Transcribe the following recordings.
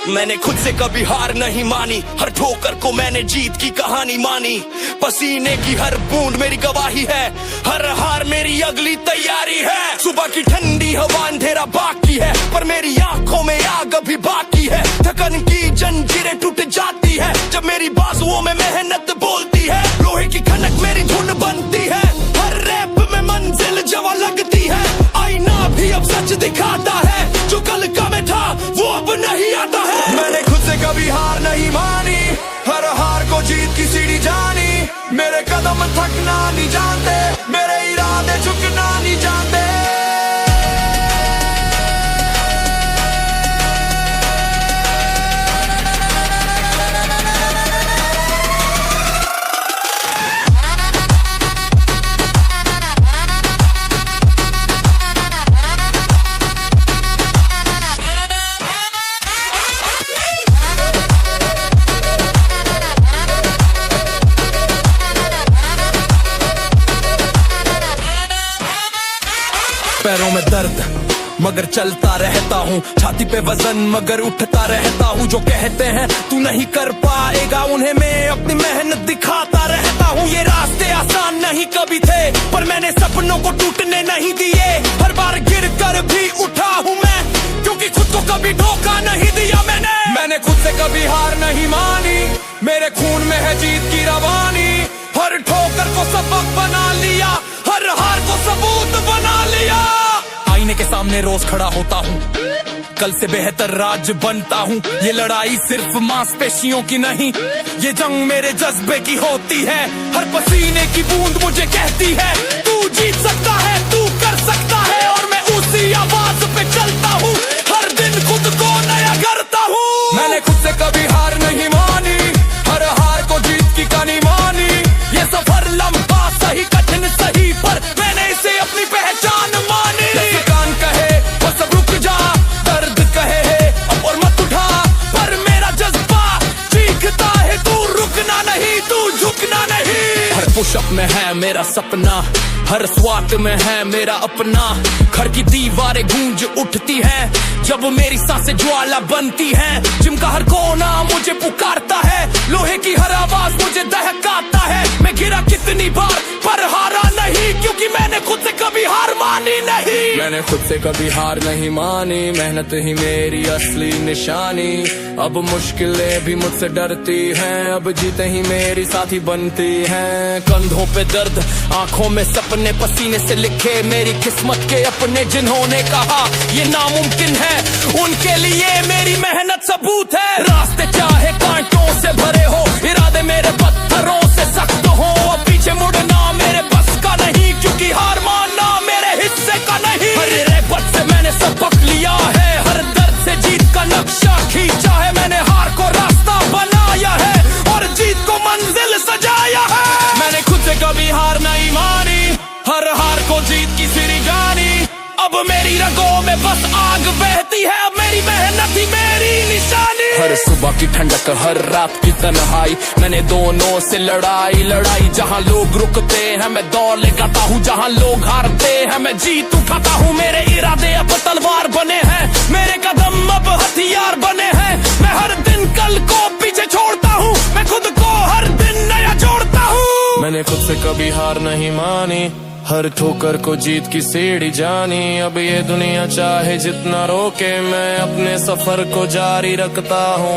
मैंने खुद से कभी हार नहीं मानी, हर ठोकर को मैंने जीत की कहानी मानी। पसीने की हर बूंद मेरी गवाही है, हर हार मेरी अगली तैयारी है। सुबह की ठंडी हवा अंधेरा बाकी है, पर मेरी आंखों में आग अभी बाकी है। थकन की जंजीरें टूट जाती है जब मेरी बाजुओं में मेहनत बोलती है। लोहे की खनक मेरी धुन बनती है, हर रैप में मंजिल जवा लगती है। आईना भी अब सच दिखाता है, जो कल का मैं था वो अब नहीं आता है। मैंने खुद से कभी हार नहीं मानी, हर हार को जीत की सीढ़ी जानी। मेरे कदम थकना नहीं जानते, मेरे इरादे झुकना नहीं जानते। पैरों में दर्द मगर चलता रहता हूँ, छाती पे वजन मगर उठता रहता हूँ। जो कहते हैं तू नहीं कर पाएगा, उन्हें मैं अपनी मेहनत दिखाता रहता हूँ। ये रास्ते आसान नहीं कभी थे, पर मैंने सपनों को टूटने नहीं दिए। हर बार गिर कर भी उठा हूँ मैं, क्योंकि खुद को कभी धोखा नहीं दिया मैंने खुद से कभी हार नहीं मानी, मेरे खून में है जीत की रवानी। हर ठोकर को सबक बना लिया, हर हार को सबूत बना लिया। आईने के सामने रोज खड़ा होता हूँ, कल से बेहतर राज बनता हूँ। ये लड़ाई सिर्फ मांसपेशियों की नहीं, ये जंग मेरे जज्बे की होती है। हर पसीने की बूंद मुझे कहती है तू जीत सकता है, तू कर सकता है। और मैं उसी आवाज पे चलता हूँ, हर दिन खुद को नया करता हूँ। मैंने खुद से कभी हार नहीं मानी, हर हार को जीत की कहानी मानी। ये सफर लंबा सही कठिन सही, पर मैंने इसे अपनी पहचान मानी। कान कहे बस अब रुक जा, दर्द कहे अब और मत उठा, पर मेरा जज्बा चीखता है तू रुकना नहीं, तू झुकना नहीं। हर पुशअप में है मेरा सपना, हर स्वाट में है मेरा अपना। घर की दीवारें गूंज उठती है जब मेरी सांसें ज्वाला बनती हैं। जिनका हर कोना मुझे पुकारता है, लोहे की हर आवाज मुझे दहकाता है। मैं गिरा कितनी बार पर हारा नहीं, क्योंकि मैंने खुद से कभी हार मानी नहीं। मैंने खुद से कभी हार नहीं मानी, मेहनत ही मेरी असली निशानी। अब मुश्किलें भी मुझसे डरती हैं, अब जीते ही मेरी साथी बनती हैं। कंधों पे दर्द, आंखों में सपने, पसीने से लिखे मेरी किस्मत के अपने। जिन्होंने कहा ये नामुमकिन है, उनके लिए मेरी मेहनत सबूत है। रास्ते चाहे कांटों से भरे हो, इरादे मेरे पत्थरों से सख्त हो। अब पीछे मुड़ना मेरे बस का नहीं, क्योंकि हार मानना मेरे हिस्से का नहीं। हर रेपट से मैंने सबक लिया है, हर दर्द से जीत का नक्शा खींचा है। मैंने हार को रास्ता बनाया है और जीत को मंजिल सजाया है। मैंने खुद से कभी हार नहीं मानी, हर हार को जीत की सीढ़ी जानी। अब मेरी रगों में बस आग बहती है, अब मेरी मेहनत ही मेरी निशानी। हर सुबह की ठंडक, हर रात की तन्हाई, मैंने दोनों से लड़ाई। जहाँ लोग रुकते हैं मैं दौड़ लगाता हूँ, जहाँ लोग हारते हैं मैं जीत उठाता हूँ। मेरे इरादे अब तलवार बने हैं, मेरे कदम अब हथियार बने हैं। मैं हर दिन कल को पीछे छोड़ता हूँ, मैं खुद को हर दिन नया जोड़ता हूँ। मैंने खुद से कभी हार नहीं मानी, हर ठोकर को जीत की सीढ़ी जानी। अब ये दुनिया चाहे जितना रोके, मैं अपने सफर को जारी रखता हूँ।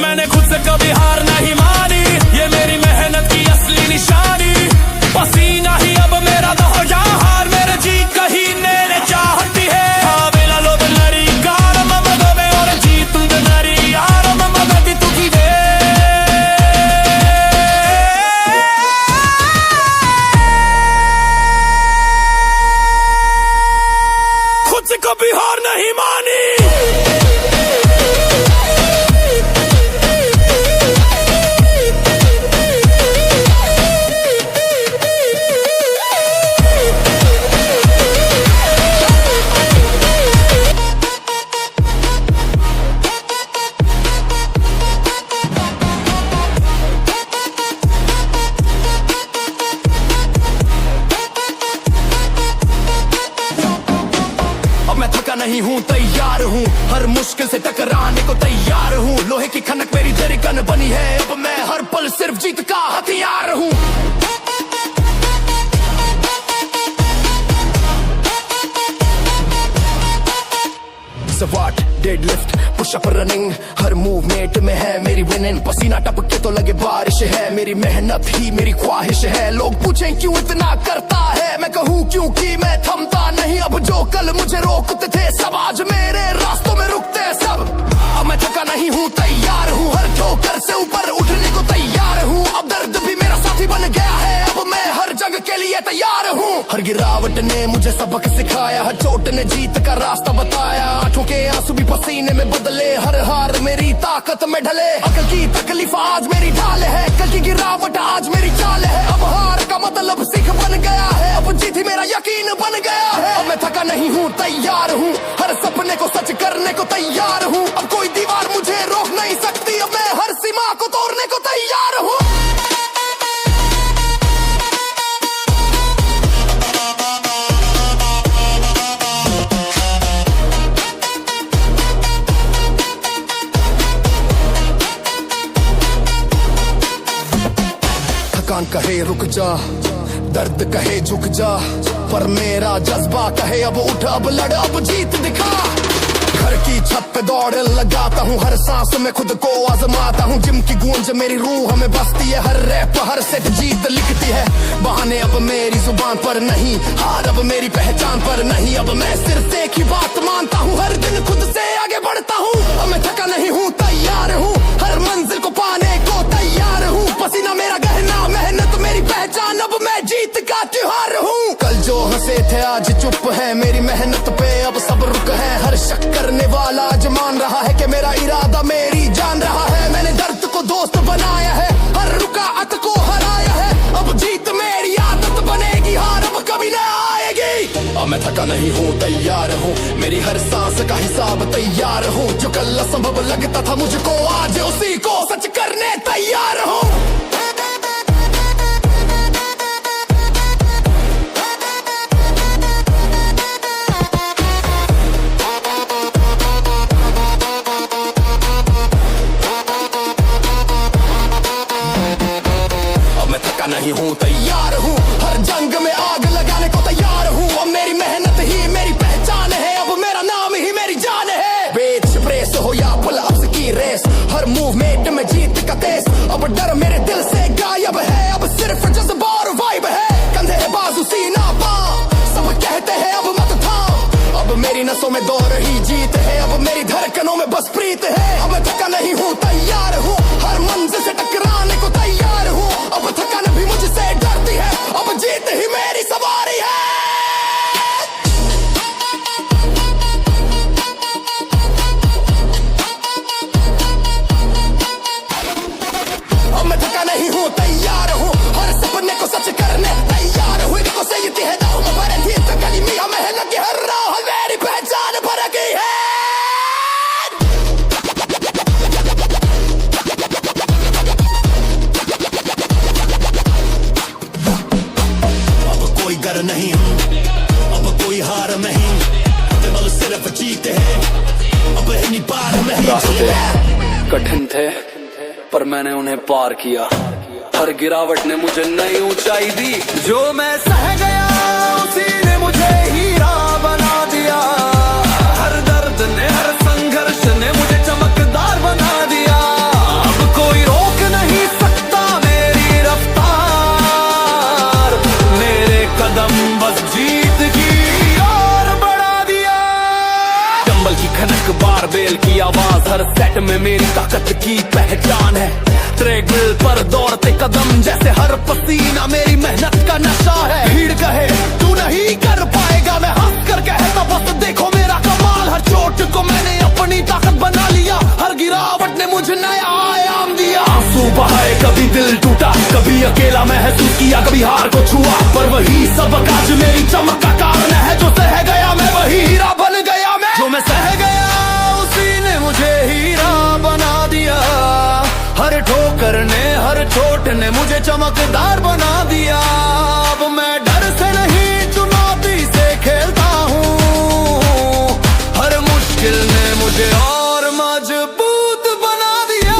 मैंने खुद से कभी हार नहीं मानी, ये मेरी मेहनत की असली निशानी। पसीना ही अब मेरा दो, जहाँ हार मेरे जी कहीं मेरे चाहती है। कभी हार नहीं मानी। थका नहीं हूँ, तैयार हूँ, हर मुश्किल से टकराने को तैयार हूँ। लोहे की खनक मेरी धड़कन बनी है, अब मैं हर पल सिर्फ जीत का हथियार हूँ। सवाट, डेडलिफ्ट, पुशअप, रनिंग, हर मूवमेंट में है मेरी विनिंग। पसीना टपके तो लगे बारिश है, मेरी मेहनत ही मेरी ख्वाहिश है। लोग पूछें क्यों इतना करता है, मैं कहूँ क्योंकि मैं थमता नहीं। अब जो कल मुझे रोकते थे सब आज मेरे रास्तों में रुकते सब। अब मैं थका नहीं हूँ, तैयार हूँ, हर ठोकर से ऊपर उठने को तैयार हूँ। अब दर्द भी मेरा साथी बन गया है, अब मैं हर जंग के लिए तैयार हूँ। हर गिरावट ने मुझे सबक सिखाया, हर चोट ने जीत का रास्ता बताया। आंखों के आंसू भी पसीने में बदले, हर हार मेरी ताकत में ढले। अकल की तकलीफ आज मेरी ढाल है, कल की गिरावट आज मेरी चाल है। अब हार का मतलब सीख बन गया है, अब जीत ही मेरा यकीन बन गया है। अब मैं थका नहीं हूँ, तैयार हूँ, हर सपने को सच करने को तैयार हूँ। अब कोई दीवार मुझे रोक नहीं सकती, अब मैं हर सीमा को तोड़ने को तैयार हूँ। थकान कहे रुक जा, दर्द कहे झुक जा, पर मेरा जज्बा कहे अब उठ, अब लड़, अब जीत दिखा। घर की छत पे दौड़ लगाता हूँ, हर सांस में खुद को आजमाता हूँ। जिम की गूंज मेरी रूह में बसती है, हर रैप हर सेट जीत लिखती है। बहाने अब मेरी जुबान पर नहीं, हार अब मेरी पहचान पर नहीं। अब मैं सिर्फ एक ही बात मानता हूँ, हर दिन खुद से आगे बढ़ता हूँ। अब मैं थका नहीं हूँ, तैयार हूँ, हर मंजिल को पाने को तैयार हूँ। पसीना मेरा गहना, मेहनत मेरी पहचान, अब मैं जीत का त्योहार हूँ। कल जो हंसे थे आज चुप है, मेरी मेहनत पे अब सब रुक है। हर शक करने वाला आज मान रहा है कि मेरा इरादा मेरी जान रहा है। मैंने दर्द को दोस्त बनाया है, हर रुकावट को हराया है। अब जीत मेरी आदत बनेगी, हार अब कभी न आएगी। अब मैं थका नहीं हूँ, तैयार हूँ, मेरी हर सांस का हिसाब तैयार हूँ। जो कल असंभव लगता था मुझको, आज उसी को सच करने तैयार हूँ। नहीं हूँ, तैयार हूँ, हर जंग में आग लगाने को तैयार हूँ। अब मेरी मेहनत ही मेरी पहचान है, अब मेरा नाम ही मेरी जान है। बेच प्रेस हो या पुल अप्स की रेस, हर मूवमेंट में जीत का तेज। अब डर मेरे दिल से गायब है, अब सिर्फ जज्बा और वाइब है। कंधे बाजू सीना पाँव, सब कहते हैं अब मत थाम। अब मेरी नसों में दौड़ रही जीत है, अब मेरी धड़कनों में बस प्रीत है। अब मैं थका नहीं हूँ, तैयार हूँ, हर मंजिल से टकराने को तैयार हूँ। अब थकान भी मुझसे डरती है, अब जीत ही मेरी सवारी है। अब मैं थका नहीं हूँ, तैयार हूँ, हर सपने को सच करने तैयार हूँ। इनको सही है दाव में भरे थी तो गली मियां मेहनत की हर राह मेरी पहचान भर गई है। डर नहीं हूँ, अब कोई हार नहीं, केवल सिर्फ जीत है, अब इन्हीं पार में। रास्ते कठिन थे पर मैंने उन्हें पार किया, हर गिरावट ने मुझे नई ऊंचाई दी। जो मैं सह गया उसी ने मुझे हीरा बना दिया, हर दर्द ने हर संघर्ष ने मुझे चमकदार बना दिया। अब कोई रोक नहीं सकता मेरी रफ्तार, मेरे कदम बस जीत की ओर बढ़ा दिया। डंबल की खनक, बारबेल की आवाज, हर सेट में मेरी ताकत की पहचान है। ट्रेडमिल पर दौड़ते कदम जैसे हर पसीना मेरी मेहनत का नशा है। भीड़ कहे तू नहीं कर पाएगा, मैं हंस कर कहता बस देखो मेरा कमाल। हर चोट को मैंने अपनी ताकत बना लिया, हर गिरावट ने मुझे नया आयाम दिया। आंसू बहाए, कभी दिल टूटा, कभी अकेला महसूस किया, कभी हार को छुआ, पर वही सब आज मेरी चमक का कारण है। जो सह गया मैं वही हीरा बन गया मैं, जो मैं सह गया उसी ने मुझे हीरा बना दिया। हर ठोकर ने हर चोट ने मुझे चमकदार बना दिया। अब मैं डर से नहीं चुनौती से खेलता हूँ, आगे और मजबूत बना दिया।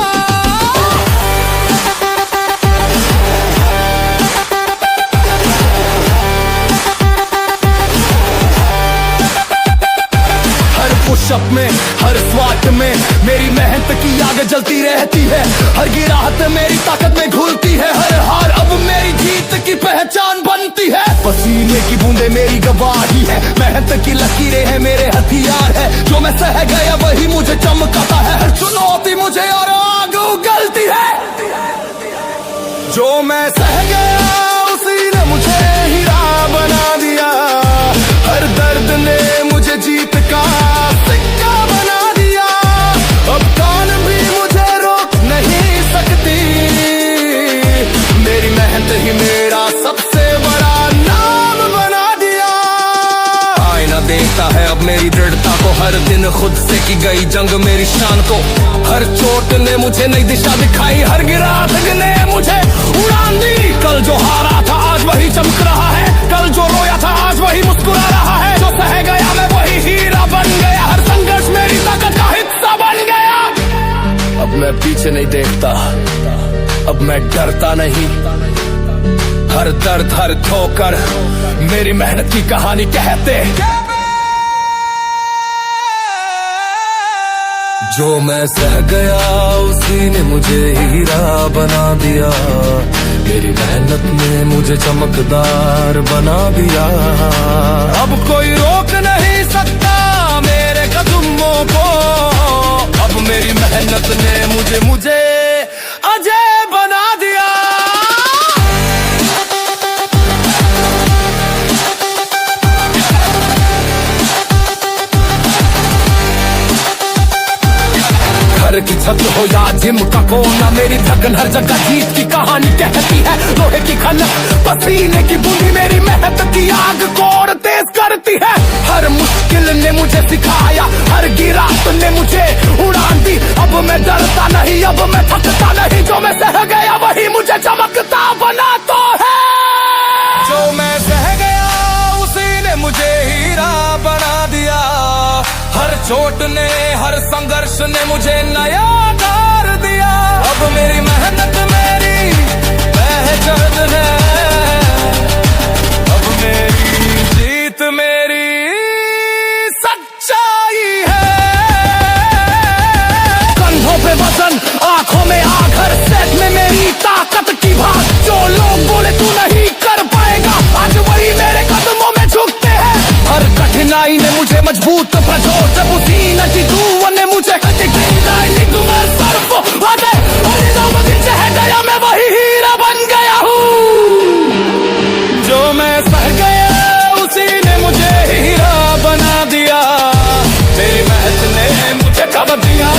हर पुशअप में, हर स्वाट में मेरी मेहनत की आग जलती रहती है। हर गिराहट मेरी ताकत में घुलती है। हर हार अब मेरी जीत की पहचान बनती है। पसीने की बूंदे मेरी गवाही है। मेहनत की लकीरें हैं मेरे हथियार है। जो मैं सह गया वही मुझे चमकाता है। हर चुनौती मुझे और आग उगलती है। जो मैं सह गया उसी ने मुझे हीरा बना दिया। हर दर्द ने मुझे जीत का सिक्का बना दिया। अब कौन भी मुझे रोक नहीं सकती। मेरी मेहनत ही मेरा सबसे बड़ा नाम बना दिया। आईना देखता है अब मेरी दृढ़ता को। हर दिन खुद से की गई जंग मेरी शान को। हर चोट ने मुझे नई दिशा दिखाई। हर गिरावट ने मुझे उड़ान दी। कल जो हारा था आज वही चमक रहा है। कल जो रोया था आज वही मुस्कुरा रहा है। जो सह गया मैं वही हीरा बन गया। हर संघर्ष मेरी ताकत का हिस्सा बन गया। अब मैं पीछे नहीं देखता, अब मैं डरता नहीं। हर दर्द, हर ठोकर मेरी मेहनत की कहानी कहते। जो मैं सह गया उसी ने मुझे हीरा बना दिया। मेरी मेहनत ने मुझे चमकदार बना दिया। अब कोई रोक नहीं सकता मेरे कदमों को। अब मेरी मेहनत ने मुझे अजय बना दिया। घर की छत हो या जिम का कोना, मेरी धड़कन हर जगह जीत की कहानी कहती है। लोहे की खनक, पसीने की बूंदी मेरी मेहनत की आग को और तेज करती है। हर मुश्किल ने मुझे सिखाया, हर गिरावट ने मुझे उड़ान दी। अब मैं डरता नहीं, अब मैं थकता नहीं। जो मैं सह गया वही मुझे चमकता बनाता है। जो मैं सह गया उसी ने मुझे हीरा बना दिया। हर चोट ने, हर संघर्ष ने मुझे नया कर दिया। अब मेरी मेहनत मेरी पहचान है। अब मेरी जीत मेरी सच्चाई है। कंधों पे वजन, आंखों में आग, हर सेट में मेरी ताकत की भाग। जो लोग बोले तू नहीं कर पाएगा, आज वही मेरे कदमों में झुकते हैं। हर कठिनाई ने मुझे मजबूत बजो। जब उसी नची धुआं ने मुझे गया, मैं वही हीरा बन गया हूँ। जो मैं सह गया उसी ने मुझे हीरा बना दिया। मेरी मेहनत ने मुझे चमक दिया।